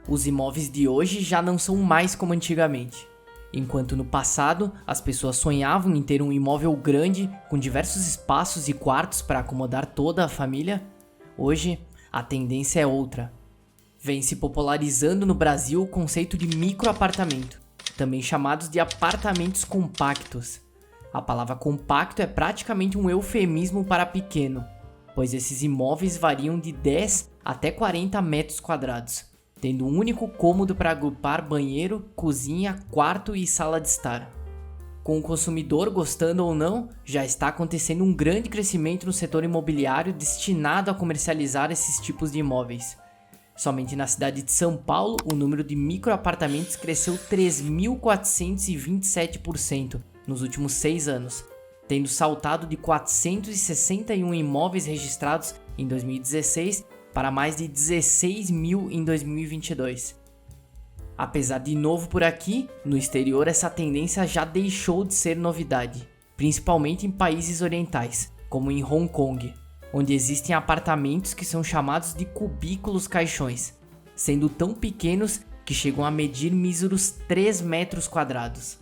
Os imóveis de hoje já não são mais como antigamente. Enquanto no passado as pessoas sonhavam em ter um imóvel grande com diversos espaços e quartos para acomodar toda a família, hoje a tendência é outra. Vem se popularizando no Brasil o conceito de microapartamento, também chamados de apartamentos compactos. A palavra compacto é praticamente um eufemismo para pequeno, pois esses imóveis variam de 10 até 40 metros quadrados, tendo um único cômodo para agrupar banheiro, cozinha, quarto e sala de estar. Com o consumidor gostando ou não, já está acontecendo um grande crescimento no setor imobiliário destinado a comercializar esses tipos de imóveis. Somente na cidade de São Paulo, o número de microapartamentos cresceu 3.427% nos últimos 6 anos, tendo saltado de 461 imóveis registrados em 2016 para mais de 16 mil em 2022. Apesar de novo por aqui, no exterior essa tendência já deixou de ser novidade, principalmente em países orientais, como em Hong Kong, onde existem apartamentos que são chamados de cubículos caixões, sendo tão pequenos que chegam a medir míseros 3 metros quadrados.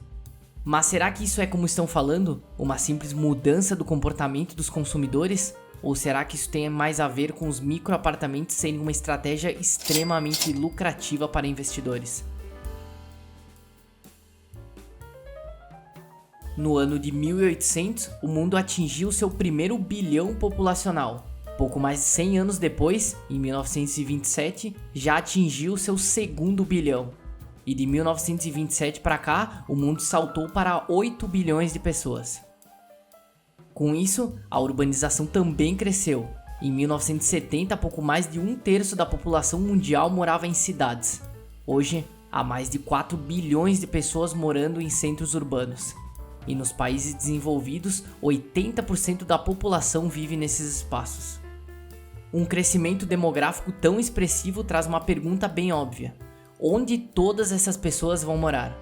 Mas será que isso é como estão falando? Uma simples mudança do comportamento dos consumidores? Ou será que isso tem mais a ver com os microapartamentos serem uma estratégia extremamente lucrativa para investidores? No ano de 1800, o mundo atingiu seu primeiro bilhão populacional. Pouco mais de 100 anos depois, em 1927, já atingiu seu segundo bilhão. E de 1927 para cá, o mundo saltou para 8 bilhões de pessoas. Com isso, a urbanização também cresceu. Em 1970, pouco mais de 1/3 da população mundial morava em cidades. Hoje, há mais de 4 bilhões de pessoas morando em centros urbanos. E nos países desenvolvidos, 80% da população vive nesses espaços. Um crescimento demográfico tão expressivo traz uma pergunta bem óbvia: onde todas essas pessoas vão morar?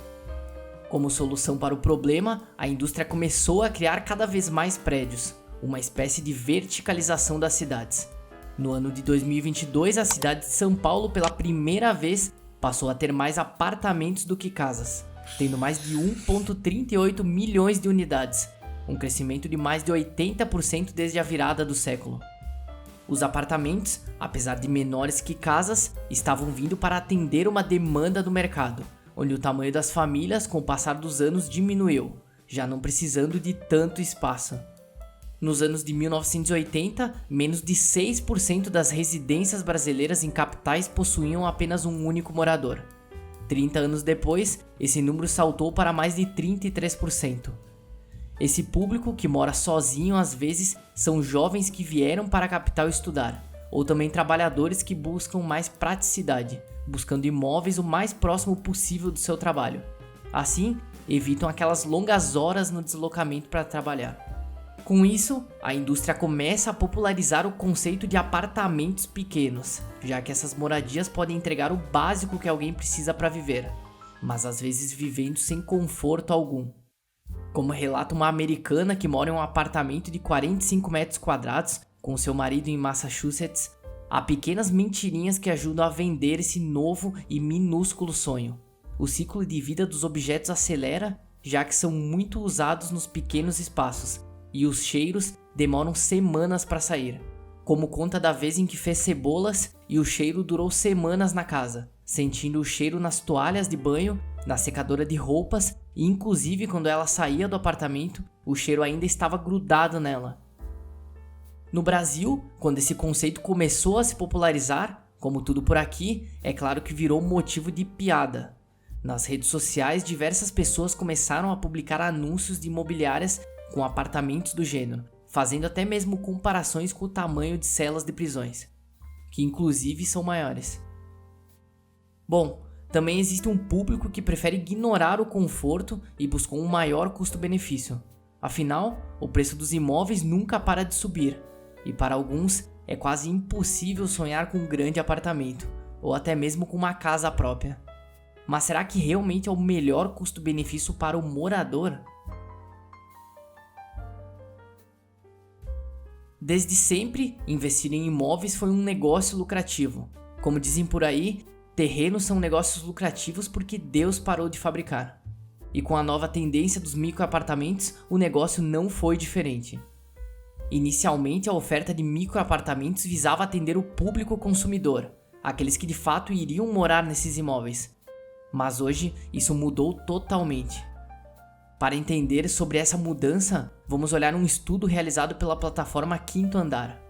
Como solução para o problema, a indústria começou a criar cada vez mais prédios, uma espécie de verticalização das cidades. No ano de 2022, a cidade de São Paulo, pela primeira vez, passou a ter mais apartamentos do que casas, tendo mais de 1,38 milhões de unidades, um crescimento de mais de 80% desde a virada do século. Os apartamentos, apesar de menores que casas, estavam vindo para atender uma demanda do mercado, onde o tamanho das famílias com o passar dos anos diminuiu, já não precisando de tanto espaço. Nos anos de 1980, menos de 6% das residências brasileiras em capitais possuíam apenas um único morador. 30 anos depois, esse número saltou para mais de 33%. Esse público que mora sozinho às vezes são jovens que vieram para a capital estudar, ou também trabalhadores que buscam mais praticidade, buscando imóveis o mais próximo possível do seu trabalho. Assim, evitam aquelas longas horas no deslocamento para trabalhar. Com isso, a indústria começa a popularizar o conceito de apartamentos pequenos, já que essas moradias podem entregar o básico que alguém precisa para viver, mas às vezes vivendo sem conforto algum. Como relata uma americana que mora em um apartamento de 45 metros quadrados com seu marido em Massachusetts, há pequenas mentirinhas que ajudam a vender esse novo e minúsculo sonho. O ciclo de vida dos objetos acelera, já que são muito usados nos pequenos espaços, e os cheiros demoram semanas para sair. Como conta da vez em que fez cebolas e o cheiro durou semanas na casa, sentindo o cheiro nas toalhas de banho, na secadora de roupas e inclusive quando ela saía do apartamento, o cheiro ainda estava grudado nela. No Brasil, quando esse conceito começou a se popularizar, como tudo por aqui, é claro que virou motivo de piada. Nas redes sociais, diversas pessoas começaram a publicar anúncios de imobiliárias com apartamentos do gênero, fazendo até mesmo comparações com o tamanho de celas de prisões, que inclusive são maiores. Bom, também existe um público que prefere ignorar o conforto e buscou um maior custo-benefício. Afinal, o preço dos imóveis nunca para de subir, e para alguns é quase impossível sonhar com um grande apartamento, ou até mesmo com uma casa própria. Mas será que realmente é o melhor custo-benefício para o morador? Desde sempre, investir em imóveis foi um negócio lucrativo. Como dizem por aí, terrenos são negócios lucrativos porque Deus parou de fabricar. E com a nova tendência dos microapartamentos, o negócio não foi diferente. Inicialmente, a oferta de microapartamentos visava atender o público consumidor, aqueles que de fato iriam morar nesses imóveis. Mas hoje, isso mudou totalmente. Para entender sobre essa mudança, vamos olhar um estudo realizado pela plataforma Quinto Andar.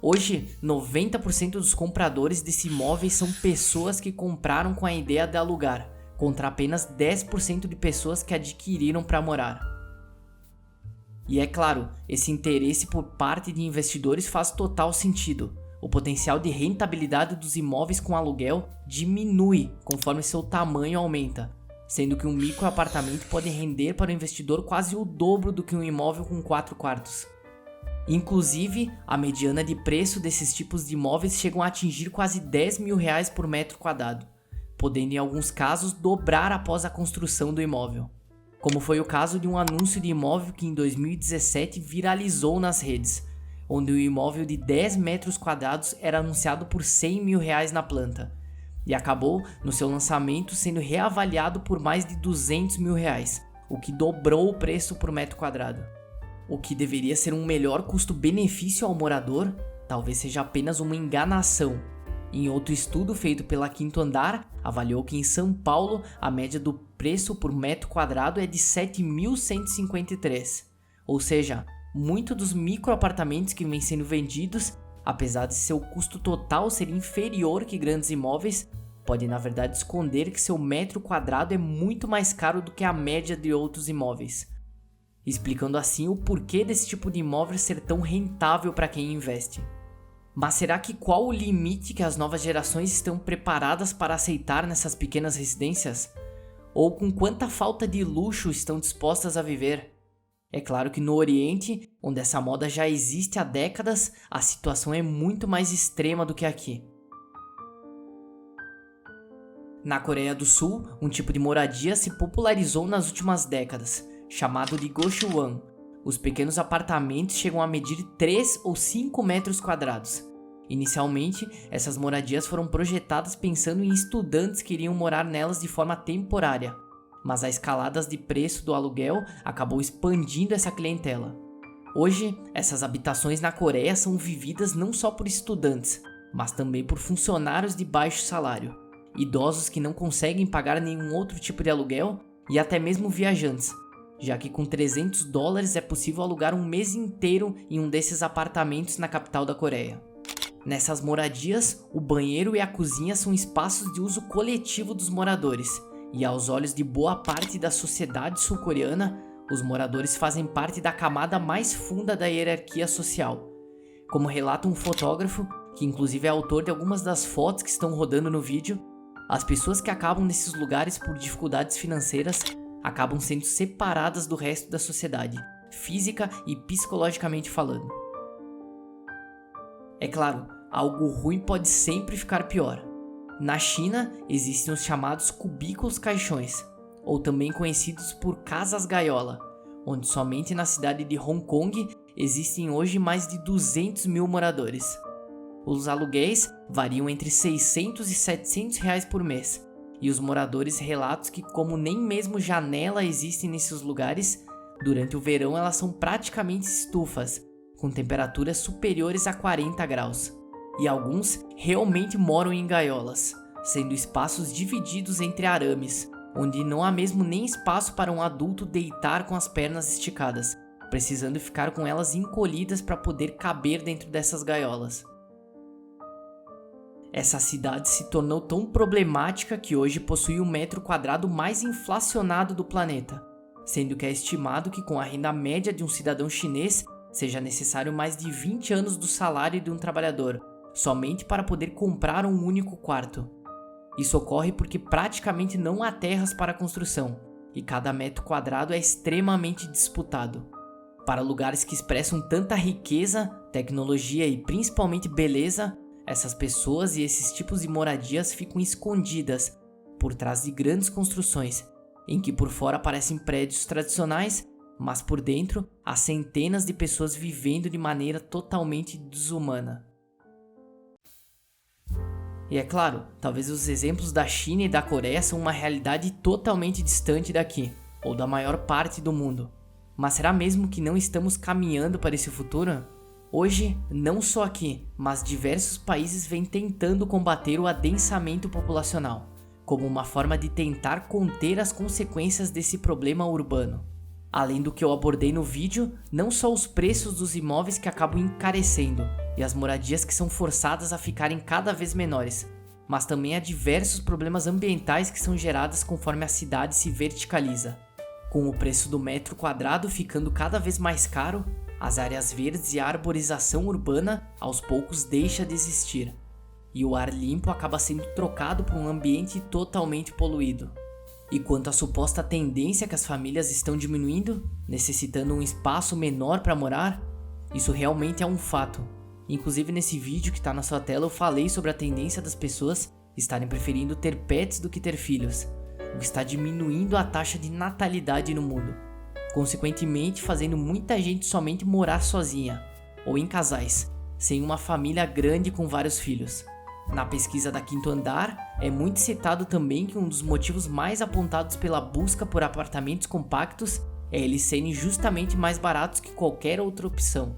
Hoje, 90% dos compradores desse imóvel são pessoas que compraram com a ideia de alugar, contra apenas 10% de pessoas que adquiriram para morar. E é claro, esse interesse por parte de investidores faz total sentido. O potencial de rentabilidade dos imóveis com aluguel diminui conforme seu tamanho aumenta, sendo que um microapartamento pode render para o investidor quase o dobro do que um imóvel com 4 quartos. Inclusive, a mediana de preço desses tipos de imóveis chegam a atingir quase R$10 mil por metro quadrado, podendo em alguns casos dobrar após a construção do imóvel. Como foi o caso de um anúncio de imóvel que em 2017 viralizou nas redes, onde o imóvel de 10 metros quadrados era anunciado por R$100 mil na planta, e acabou, no seu lançamento, sendo reavaliado por mais de R$200 mil, o que dobrou o preço por metro quadrado. O que deveria ser um melhor custo-benefício ao morador, talvez seja apenas uma enganação. Em outro estudo feito pela Quinto Andar, avaliou que em São Paulo a média do preço por metro quadrado é de 7.153, ou seja, muitos dos microapartamentos que vêm sendo vendidos, apesar de seu custo total ser inferior que grandes imóveis, podem na verdade esconder que seu metro quadrado é muito mais caro do que a média de outros imóveis, explicando assim o porquê desse tipo de imóvel ser tão rentável para quem investe. Mas será que qual o limite que as novas gerações estão preparadas para aceitar nessas pequenas residências? Ou com quanta falta de luxo estão dispostas a viver? É claro que no Oriente, onde essa moda já existe há décadas, a situação é muito mais extrema do que aqui. Na Coreia do Sul, um tipo de moradia se popularizou nas últimas décadas, chamado de Gochuwan. Os pequenos apartamentos chegam a medir 3 ou 5 metros quadrados. Inicialmente, essas moradias foram projetadas pensando em estudantes que iriam morar nelas de forma temporária, mas a escalada de preço do aluguel acabou expandindo essa clientela. Hoje, essas habitações na Coreia são vividas não só por estudantes, mas também por funcionários de baixo salário, idosos que não conseguem pagar nenhum outro tipo de aluguel e até mesmo viajantes, já que com $300 é possível alugar um mês inteiro em um desses apartamentos na capital da Coreia. Nessas moradias, o banheiro e a cozinha são espaços de uso coletivo dos moradores, e aos olhos de boa parte da sociedade sul-coreana, os moradores fazem parte da camada mais funda da hierarquia social. Como relata um fotógrafo, que inclusive é autor de algumas das fotos que estão rodando no vídeo, as pessoas que acabam nesses lugares por dificuldades financeiras acabam sendo separadas do resto da sociedade, física e psicologicamente falando. É claro, algo ruim pode sempre ficar pior. Na China, existem os chamados cubículos caixões, ou também conhecidos por casas gaiola, onde somente na cidade de Hong Kong existem hoje mais de 200 mil moradores. Os aluguéis variam entre R$600 e R$700 por mês, e os moradores relatam que, como nem mesmo janela existe nesses lugares, durante o verão elas são praticamente estufas, com temperaturas superiores a 40 graus. E alguns realmente moram em gaiolas, sendo espaços divididos entre arames, onde não há mesmo nem espaço para um adulto deitar com as pernas esticadas, precisando ficar com elas encolhidas para poder caber dentro dessas gaiolas. Essa cidade se tornou tão problemática que hoje possui o metro quadrado mais inflacionado do planeta, sendo que é estimado que com a renda média de um cidadão chinês seja necessário mais de 20 anos do salário de um trabalhador, somente para poder comprar um único quarto. Isso ocorre porque praticamente não há terras para construção, e cada metro quadrado é extremamente disputado. Para lugares que expressam tanta riqueza, tecnologia e principalmente beleza, essas pessoas e esses tipos de moradias ficam escondidas por trás de grandes construções, em que por fora parecem prédios tradicionais, mas por dentro há centenas de pessoas vivendo de maneira totalmente desumana. E é claro, talvez os exemplos da China e da Coreia são uma realidade totalmente distante daqui, ou da maior parte do mundo. Mas será mesmo que não estamos caminhando para esse futuro? Hoje, não só aqui, mas diversos países vêm tentando combater o adensamento populacional, como uma forma de tentar conter as consequências desse problema urbano. Além do que eu abordei no vídeo, não só os preços dos imóveis que acabam encarecendo e as moradias que são forçadas a ficarem cada vez menores, mas também há diversos problemas ambientais que são gerados conforme a cidade se verticaliza. Com o preço do metro quadrado ficando cada vez mais caro, as áreas verdes e a arborização urbana aos poucos deixa de existir, e o ar limpo acaba sendo trocado por um ambiente totalmente poluído. E quanto à suposta tendência que as famílias estão diminuindo, necessitando um espaço menor para morar, isso realmente é um fato. Inclusive nesse vídeo que está na sua tela eu falei sobre a tendência das pessoas estarem preferindo ter pets do que ter filhos, o que está diminuindo a taxa de natalidade no mundo, consequentemente fazendo muita gente somente morar sozinha, ou em casais, sem uma família grande com vários filhos. Na pesquisa da Quinto Andar, é muito citado também que um dos motivos mais apontados pela busca por apartamentos compactos é eles serem justamente mais baratos que qualquer outra opção,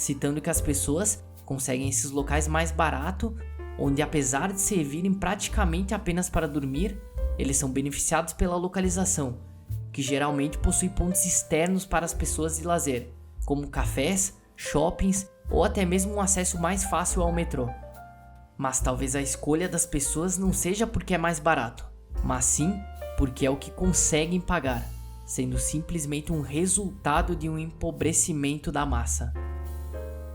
citando que as pessoas conseguem esses locais mais barato, onde apesar de servirem praticamente apenas para dormir, eles são beneficiados pela localização, que geralmente possui pontos externos para as pessoas de lazer, como cafés, shoppings ou até mesmo um acesso mais fácil ao metrô. Mas talvez a escolha das pessoas não seja porque é mais barato, mas sim porque é o que conseguem pagar, sendo simplesmente um resultado de um empobrecimento da massa.